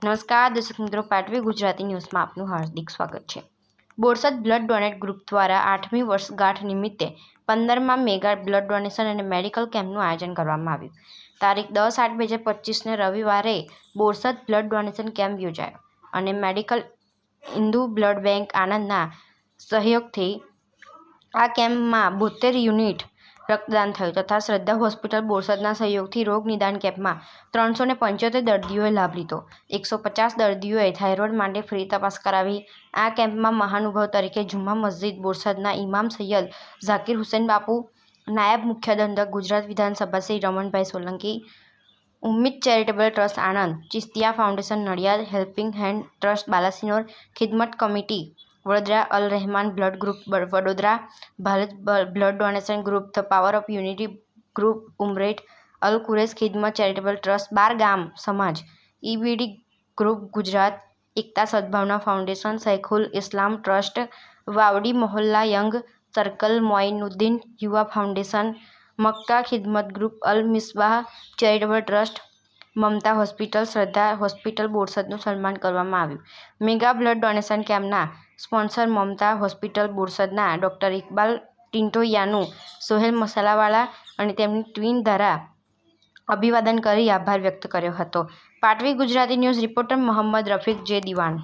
નમસ્કાર દર્શક મિત્રો, પાટવી ગુજરાતી ન્યૂઝમાં આપનું હાર્દિક સ્વાગત છે। બોરસદ બ્લડ ડોનેટ ગ્રુપ દ્વારા 8મી વર્ષગાંઠ નિમિત્તે 15મા મેગા બ્લડ ડોનેશન અને મેડિકલ કેમ્પનું આયોજન કરવામાં આવ્યું। તારીખ 10/8/2025ને રવિવારે બોરસદ બ્લડ ડોનેશન કેમ્પ યોજાયો અને મેડિકલ હિન્દુ બ્લડ બેંક આણંદના સહયોગથી આ કેમ્પમાં 72 યુનિટ રક્તદાન થયું તથા શ્રદ્ધા હોસ્પિટલ બોરસદના સહયોગથી રોગ નિદાન કેમ્પમાં 375 દર્દીઓએ લાભ લીધો। 150 દર્દીઓએ થાઇરોઇડ માટે ફ્રી તપાસ કરાવી। આ કેમ્પમાં મહાનુભાવ તરીકે જુમ્મા મસ્જિદ બોરસદના ઇમામ સૈયદ ઝાકીર હુસૈન બાપુ, નાયબ મુખ્ય દંડક Gujarat Vidhansabha Shri Ramanbhai Solanki, Ummid charitable trust Anand, Chistiya foundation Nadiad, helping hand trust Balasinor, Khidmat committee Vadodara, Al Rehman blood group Vadodara, Bharat blood donation group, the power of unity group Umreth, Al Kuresh Khidmat charitable trust Bar Gam Samaj, EBD group Gujarat, Ekta Sadbhavna foundation, Saikhul Islam trust Vavdi Mohalla young circle, Moinuddin Yuva foundation, Mecca Khidmat group, Al Misbah charitable trust, Mamta hospital, શ્રદ્ધા hospital બોરસદનું સન્માન કરવામાં આવ્યું। Mega blood donation કેમ્પના sponsor મમતા hospital બોરસદના doctor Iqbal ટિન્ટોયાનું, Sohail મસાલાવાળા અને તેમની team દ્વારા અભિવાદન કરી આભાર વ્યક્ત કર્યો હતો। પાટવી ગુજરાતી ન્યૂઝ રિપોર્ટર મોહમ્મદ રફીક જે દિવાન।